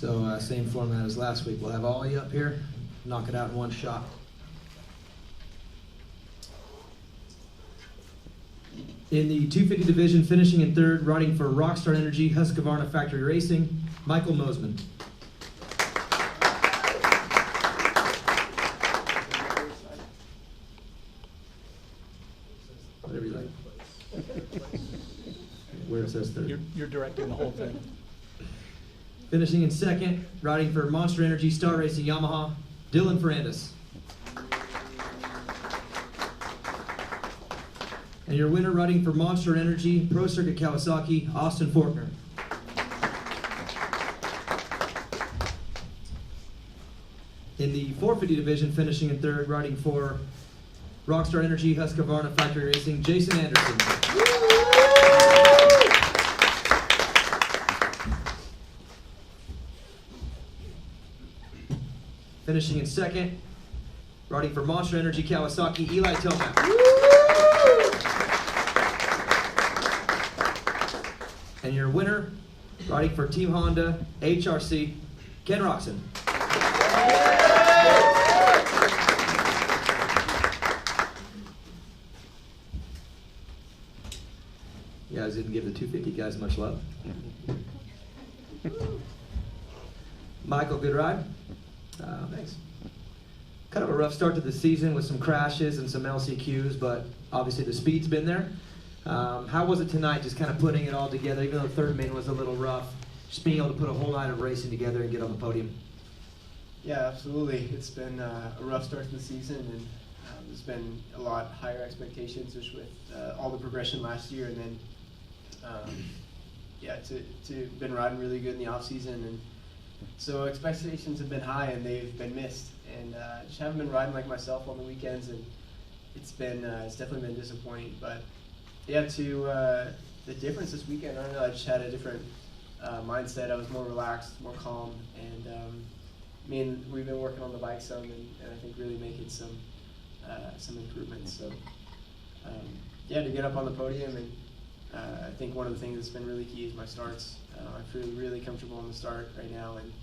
So same format as last week. We'll have all you up here, knock it out in one shot. In the 250 division, finishing in third, riding for Rockstar Energy, Husqvarna Factory Racing, Michael Mosman. Whatever you like. Where it says third. You're directing the whole thing. Finishing in second, riding for Monster Energy, Star Racing Yamaha, Dylan Ferrandis. And your winner, riding for Monster Energy, Pro Circuit Kawasaki, Austin Forkner. In the 450 division, finishing in third, riding for Rockstar Energy, Husqvarna Factory Racing, Jason Anderson. Finishing in second, riding for Monster Energy Kawasaki, Eli Tomac. And your winner, riding for Team Honda, HRC, Ken Roxon. You guys didn't give the 250 guys much love. Michael, good ride? Thanks. Kind of a rough start to the season with some crashes and some LCQs, but obviously the speed's been there. How was it tonight, just kind of putting it all together, even though the third main was a little rough, just being able to put a whole night of racing together and get on the podium? Yeah, absolutely. It's been a rough start to the season, and there's been a lot higher expectations just with all the progression last year, and then to been riding really good in the off season, and so expectations have been high and they've been missed, and just haven't been riding like myself on the weekends, and it's definitely been disappointing. But yeah, the difference this weekend, I don't know, I just had a different mindset. I was more relaxed, more calm, and we've been working on the bike some, and I think really making some improvements. So to get up on the podium, and I think one of the things that's been really key is my starts. I feel really comfortable on the start right now, and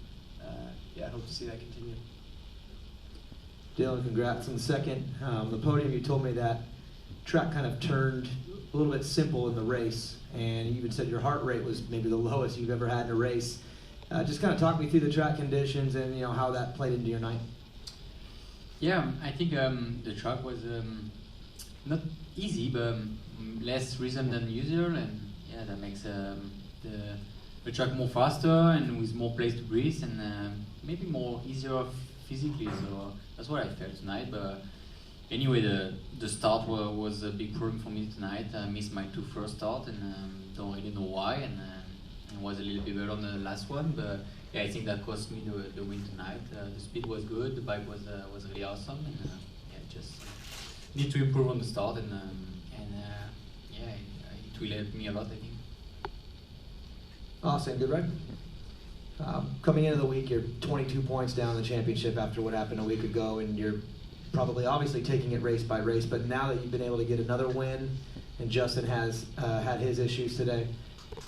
I hope to see that continue. Dylan, congrats on the second. The podium, you told me that track kind of turned a little bit simple in the race, and you even said your heart rate was maybe the lowest you've ever had in a race. Just kind of talk me through the track conditions and how that played into your night. Yeah, I think the track was not easy, but less rhythm than usual, and yeah, that makes the track more faster and with more place to breathe, and maybe more easier physically. So that's what I felt tonight. But anyway, the start was a big problem for me tonight. I missed my two first starts, and don't really know why, and I was a little bit better on the last one, but yeah, I think that cost me the win tonight. The speed was good, the bike was really awesome, and just need to improve on the start, and it will help me a lot, I think. Awesome, good ride. Coming into the week, you're 22 points down in the championship after what happened a week ago, and you're probably obviously taking it race by race, but now that you've been able to get another win, and Justin has had his issues today,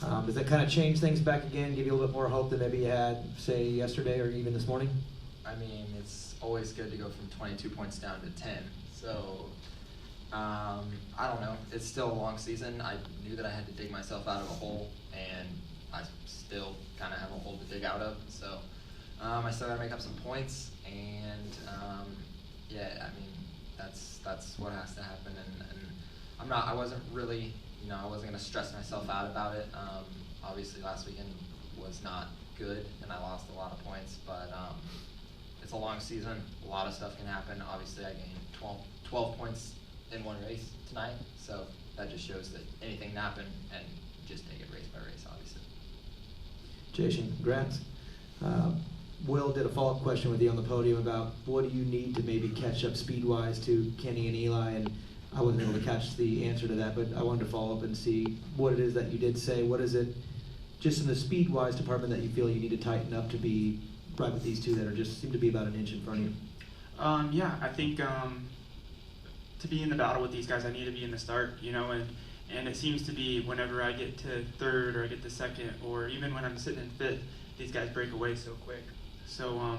does that kind of change things back again, give you a little bit more hope than maybe you had, say, yesterday or even this morning? I mean, it's always good to go from 22 points down to 10. So, I don't know. It's still a long season. I knew that I had to dig myself out of a hole, and I still kind of have a hole to dig out of. So, I still got to make up some points, and that's what has to happen. And I wasn't really, I wasn't going to stress myself out about it. Obviously, last weekend was not good, and I lost a lot of points, but it's a long season. A lot of stuff can happen. Obviously, I gained 12 points in one race tonight, so that just shows that anything can happen, and just take it race by race, obviously. Jason, congrats. Will did a follow-up question with you on the podium about what do you need to maybe catch up speed-wise to Kenny and Eli, and I wasn't able to catch the answer to that, but I wanted to follow up and see what it is that you did say. What is it, just in the speed-wise department, that you feel you need to tighten up to be right with these two that are just seem to be about an inch in front of you? I think to be in the battle with these guys, I need to be in the start, and it seems to be whenever I get to third or I get to second, or even when I'm sitting in fifth, these guys break away so quick. So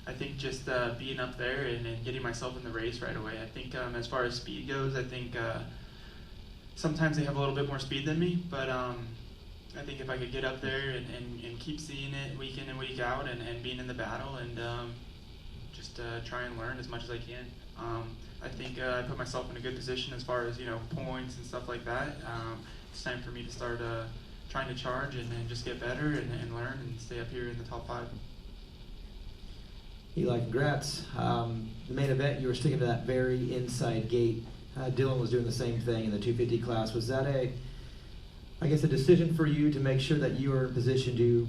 I think just being up there and getting myself in the race right away. I think as far as speed goes, I think sometimes they have a little bit more speed than me, but I think if I could get up there and keep seeing it week in and week out and being in the battle and just try and learn as much as I can. I think I put myself in a good position as far as, points and stuff like that. It's time for me to start trying to charge and just get better and learn and stay up here in the top 5. Eli, congrats. The main event, you were sticking to that very inside gate. Dylan was doing the same thing in the 250 class. Was that a decision for you to make sure that you were in position to,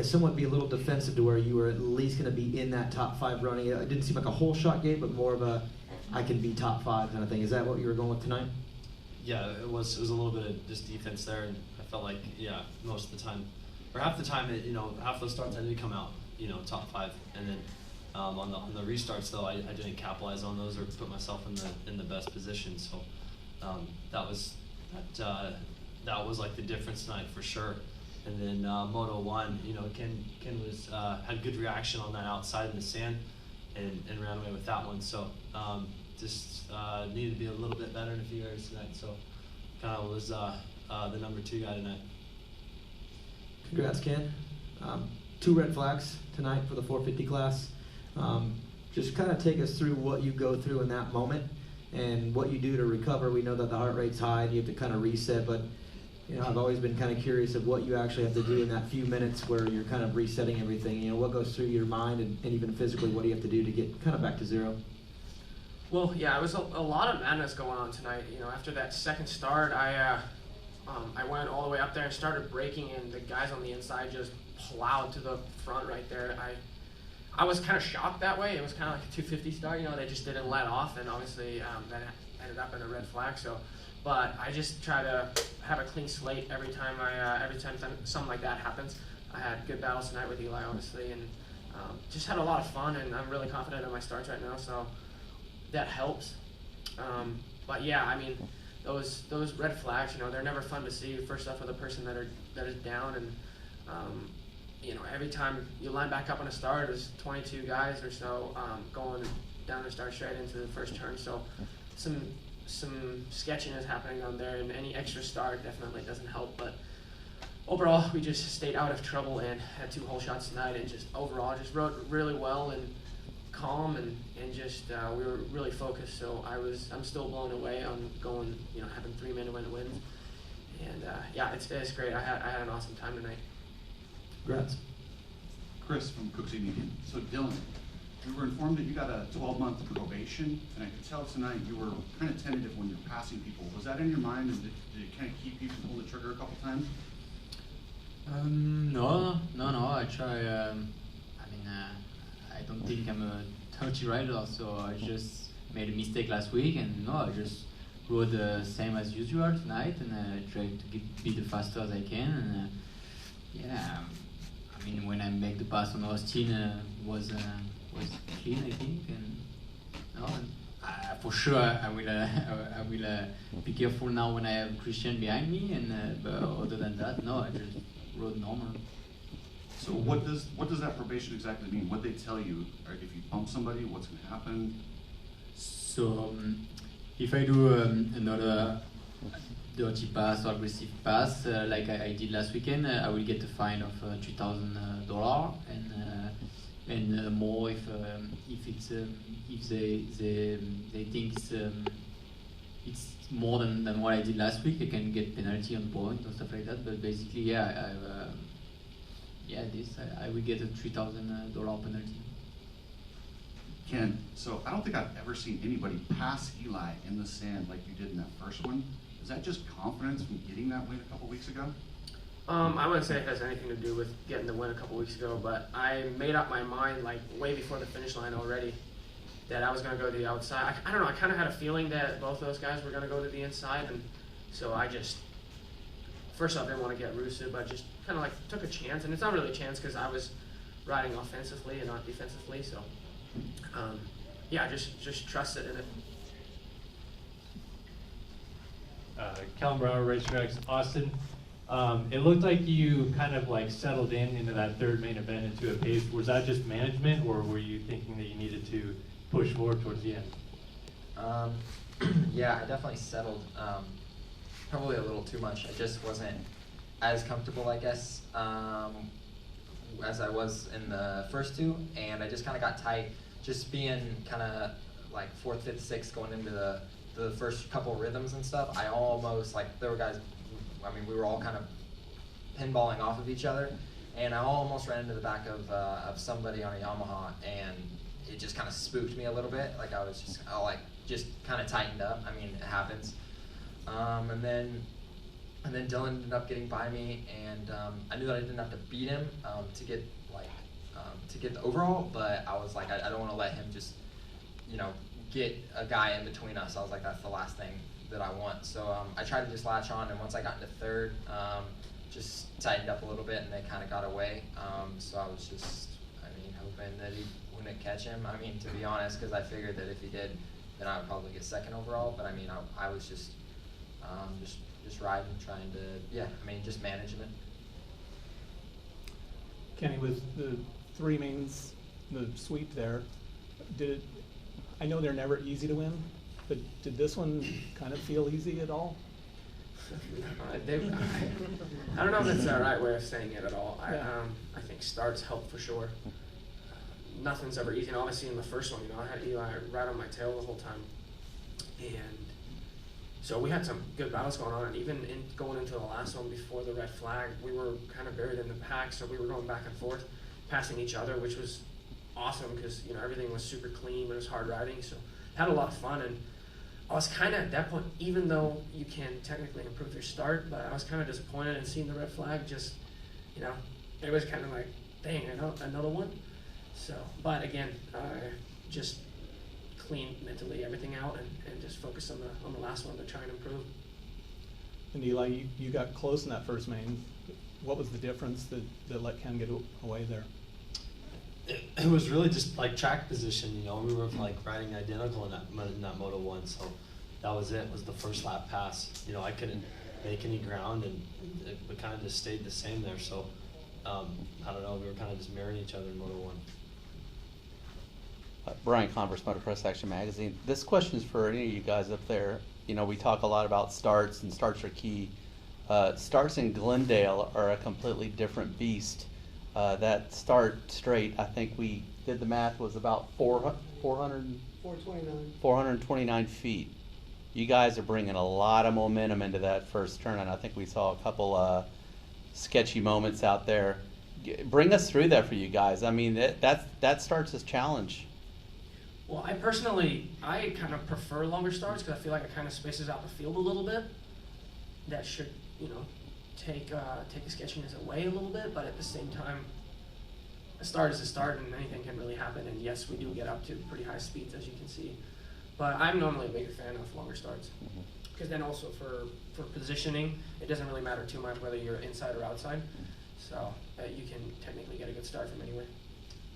somewhat be a little defensive to where you were at least going to be in that top 5 running? It didn't seem like a whole shot gate, but more of a I can be top 5 kind of thing. Is that what you were going with tonight? Yeah, it was a little bit of just defense there, and I felt like, most of the time, or half the time, half those starts I did come out, top 5, and then on the restarts though, I didn't capitalize on those or put myself in the best position. So that was like the difference tonight for sure. And then Moto 1, Ken was had good reaction on that outside in the sand and ran away with that one. So just needed to be a little bit better in a few areas tonight. So kind of was the number 2 guy tonight. Congrats, Ken. 2 red flags tonight for the 450 class. Just kind of take us through what you go through in that moment and what you do to recover. We know that the heart rate's high and you have to kind of reset, but I've always been kind of curious of what you actually have to do in that few minutes where you're kind of resetting everything. What goes through your mind and even physically, what do you have to do to get kind of back to zero? Well, yeah, it was a lot of madness going on tonight. After that second start, I went all the way up there and started braking, and the guys on the inside just plowed to the front right there. I was kind of shocked that way. It was kind of like a 250 start, they just didn't let off, and obviously that ended up in a red flag. So, but I just try to have a clean slate every time something like that happens. I had good battles tonight with Eli, obviously, and just had a lot of fun, and I'm really confident in my starts right now, so that helps. But yeah, those red flags, they're never fun to see. First off, with a person that is down, and every time you line back up on a start, there's 22 guys or so going down the start straight into the first turn. So some sketchiness happening on there, and any extra start definitely doesn't help. But overall, we just stayed out of trouble and had 2 whole shots tonight, and just overall just rode really well and calm, and just we were really focused. So I'm still blown away on going, having 3 minute wins, and yeah, it's great. I had an awesome time tonight. Congrats. Chris from Cook City Media. So Dylan, we were informed that you got a 12-month probation, and I could tell tonight you were kind of tentative when you're passing people. Was that in your mind, and did it kind of keep you from pulling the trigger a couple times? No. I try. I don't think I'm a dirty rider, so I just made a mistake last week, and I just rode the same as usual tonight, and I tried to be the faster as I can. And when I make the pass on Austin, was clean, I think, and for sure I will be careful now when I have Christian behind me, and but other than that, no, I just rode normal. So what does that probation exactly mean? What they tell you, or if you bump somebody, what's going to happen? So if I do another dirty pass or aggressive pass like I did last weekend, I will get a fine of $3,000 and more if they think it's more than what I did last week. They can get penalty on point or stuff like that. But basically, I will get a $3,000 penalty. Ken, so I don't think I've ever seen anybody pass Eli in the sand like you did in that first one. Is that just confidence from getting that win a couple weeks ago? I wouldn't say it has anything to do with getting the win a couple weeks ago, but I made up my mind way before the finish line already that I was going to go to the outside. I don't know, I kind of had a feeling that both those guys were going to go to the inside, and so I just, first off, I didn't want to get Rusev, but just kind of took a chance, and it's not really a chance because I was riding offensively and not defensively, so just trusted in it. Callum Brown, Racetracks, Austin. It looked like you kind of like settled into that third main event into a pace. Was that just management, or were you thinking that you needed to push forward towards the end? Yeah, I definitely settled. Probably a little too much. I just wasn't as comfortable, I guess, as I was in the first two, and I just kind of got tight. Just being kind of like fourth, fifth, sixth, going into the first couple rhythms and stuff. I almost there were guys. I mean, we were all kind of pinballing off of each other, and I almost ran into the back of somebody on a Yamaha, and it just kind of spooked me a little bit. Like I was just kind of tightened up. I mean, it happens. And then Dylan ended up getting by me, and I knew that I didn't have to beat him to get the overall, but I was like, I don't want to let him just get a guy in between us. I was like, that's the last thing that I want. So I tried to just latch on, and once I got into third, just tightened up a little bit, and they kind of got away. So I was just, hoping that he wouldn't catch him. To be honest, because I figured that if he did, then I would probably get second overall. But I was just riding, trying to, just management. Kenny, with the three mains, the sweep there, I know they're never easy to win, but did this one kind of feel easy at all? I don't know if that's the right way of saying it at all. I think starts help for sure. Nothing's ever easy. And obviously in the first one, I had Eli right on my tail the whole time. And so we had some good battles going on. And even going into the last one before the red flag, we were kind of buried in the pack. So we were going back and forth, passing each other, which was awesome because, everything was super clean. It was hard riding. So had a lot of fun. And I was kind of at that point, even though you can technically improve your start, but I was kind of disappointed in seeing the red flag. Just, it was kind of like, dang, another one. So, but again, just clean mentally everything out and just focus on the last one to try and improve. And Eli, you got close in that first main. What was the difference that let Ken get away there? It was really just like track position, we were like riding identical in that Moto 1, so that was it. It was the first lap pass. I couldn't make any ground, and it kind of just stayed the same there. So I don't know, we were kind of just mirroring each other in Moto 1. Brian Converse, Motocross Action Magazine. This question is for any of you guys up there. We talk a lot about starts, and starts are key. Starts in Glendale are a completely different beast. That start straight, I think we did the math, was about 429 feet. You guys are bringing a lot of momentum into that first turn, and I think we saw a couple sketchy moments out there. Bring us through that for you guys. That starts as challenge. Well, I kind of prefer longer starts because I feel like it kind of spaces out the field a little bit. That should, take the sketchiness away a little bit, but at the same time, a start is a start and anything can really happen. And yes, we do get up to pretty high speeds, as you can see. But I'm normally a bigger fan of longer starts. Because then also for positioning, it doesn't really matter too much whether you're inside or outside. So you can technically get a good start from anywhere.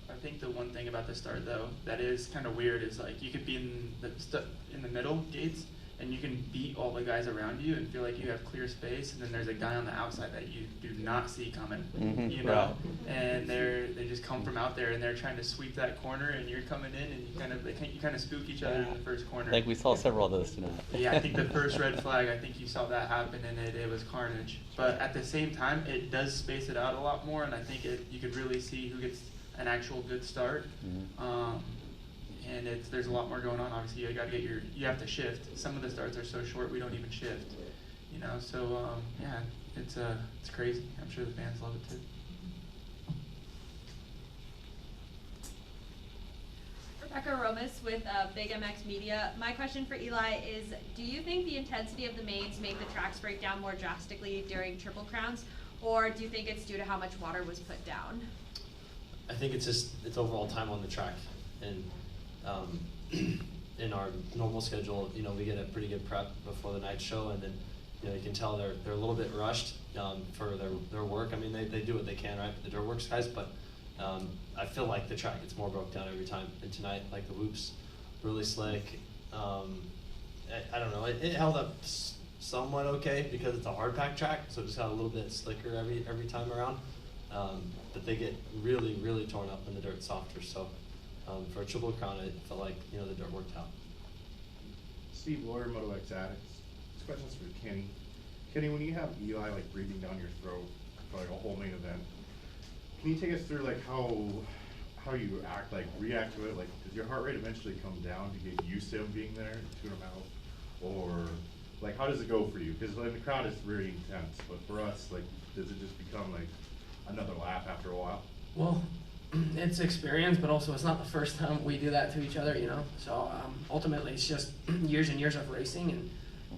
I think the one thing about the start, though, that is kind of weird is like you could be in the middle gates and you can beat all the guys around you and feel like you have clear space, and then there's a guy on the outside that you do not see coming, Right. and they just come from out there and they're trying to sweep that corner, and you're coming in and you kind of spook each other in the first corner. I think we saw several of those tonight. Yeah, I think the first red flag, I think you saw that happen, and it was carnage. But at the same time, it does space it out a lot more, and I think you could really see who gets an actual good start. And there's a lot more going on. Obviously, you have to shift. Some of the starts are so short we don't even shift. So yeah, it's crazy. I'm sure the fans love it too. Rebecca Romas with Big MX Media. My question for Eli is, do you think the intensity of the mains made the tracks break down more drastically during Triple Crowns, or do you think it's due to how much water was put down? I think it's overall time on the track, and in our normal schedule, we get a pretty good prep before the night show, and then you can tell they're a little bit rushed for their work. I mean, they do what they can, right? The dirt works guys, but I feel like the track gets more broke down every time. And tonight, like the whoops, really slick. I don't know, it held up somewhat okay because it's a hard pack track, so it just got a little bit slicker every time around. But they get really, really torn up when the dirt's softer. So for a Triple Crown, it felt like the dirt worked out. Steve Lawyer, Moto X Addicts. This question's for Kenny. Kenny, when you have Eli like breathing down your throat for like a whole main event, can you take us through like how you react to it? Like, does your heart rate eventually come down to get used to him being there, tune him out, or like how does it go for you? Because in the crowd it's very intense, but for us, like, does it just become like another laugh after a while? Well, it's experience, but also it's not the first time we do that to each other, you know. So ultimately, it's just years and years of racing, and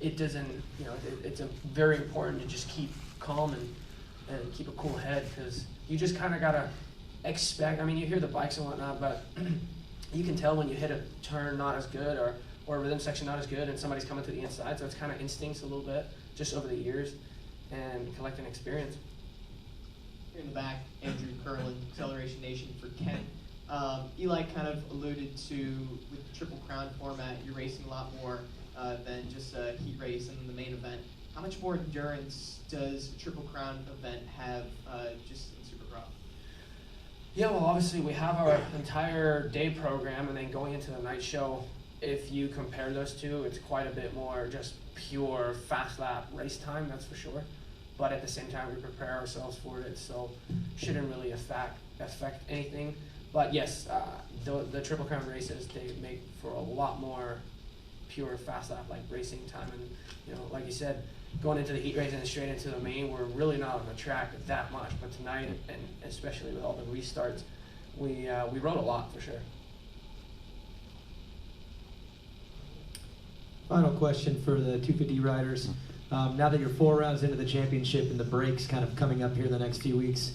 it doesn't, you know, it's very important to just keep calm and keep a cool head, because you just kind of gotta expect. I mean, you hear the bikes and whatnot, but you can tell when you hit a turn not as good or a rhythm section not as good, and somebody's coming to the inside. So it's kind of instincts a little bit just over the years and collecting experience. Here in the back, Andrew Curlin, Acceleration Nation for Kent. Eli kind of alluded to, with the Triple Crown format, you're racing a lot more than just a heat race and the main event. How much more endurance does a Triple Crown event have just in Supercross? Yeah, well, obviously we have our entire day program, and then going into the night show, if you compare those two, it's quite a bit more just pure fast lap race time, that's for sure. But at the same time, we prepare ourselves for it, so shouldn't really affect anything. But yes, the Triple Crown races, they make for a lot more pure fast lap like racing time. And you know, like you said, going into the heat race and then straight into the main, we're really not on the track that much. But tonight, and especially with all the restarts, we rode a lot for sure. Final question for the 250 riders. Now that you're 4 rounds into the championship and the break's kind of coming up here in the next few weeks,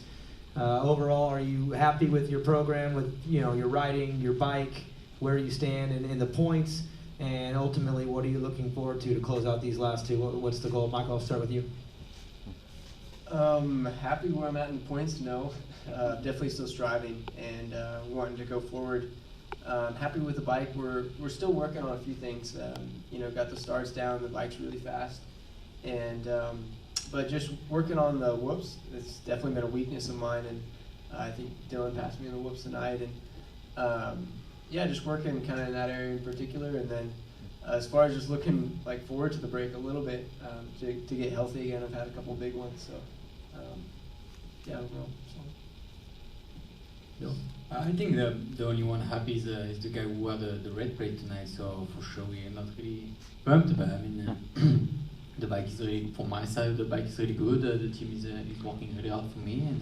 overall, are you happy with your program, with your riding, your bike, where you stand in the points, and ultimately, what are you looking forward to close out these last two? What's the goal? Michael, I'll start with you. Happy where I'm at in points, no. Definitely still striving and wanting to go forward. Happy with the bike. We're still working on a few things. Got the starts down. The bike's really fast. And but just working on the whoops, it's definitely been a weakness of mine, and I think Dylan passed me on the whoops tonight, and just working kind of in that area in particular, and then as far as just looking forward to the break a little bit, to get healthy again. I've had a couple big ones, so overall. No. I think the only one happy is the guy who wore the red plate tonight, so for sure we are not really pumped, but I mean the bike is really, from my side, the bike is really good. The team is working really hard for me, and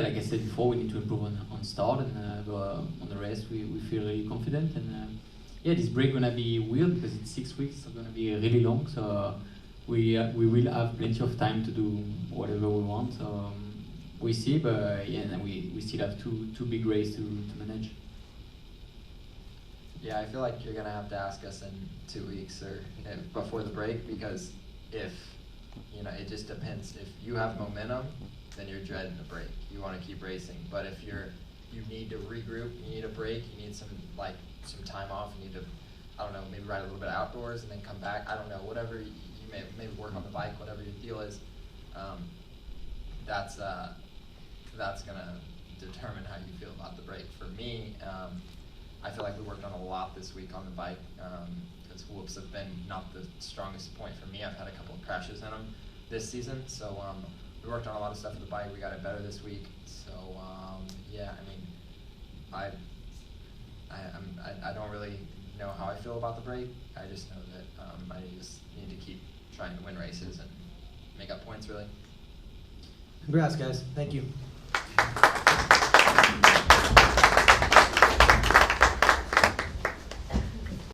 like I said before, we need to improve on start, and but on the rest we feel really confident. And this break gonna be weird because it's 6 weeks, so gonna be really long. So we will have plenty of time to do whatever we want. So we see, but and we still have two big races to manage. Yeah, I feel like you're gonna have to ask us in 2 weeks or before the break, because if it just depends. If you have momentum, then you're dreading the break. You want to keep racing, but if you need to regroup, you need a break, you need some time off, you need to, I don't know, maybe ride a little bit outdoors and then come back. I don't know, whatever you may work on the bike, whatever your deal is. That's gonna determine how you feel about the break. For me, I feel like we worked on a lot this week on the bike, because whoops have been not the strongest point for me. I've had a couple of crashes in them this season, so we worked on a lot of stuff with the bike. We got it better this week, so I don't really know how I feel about the break. I just know that I just need to keep trying to win races and make up points, really. Congrats, guys. Thank you.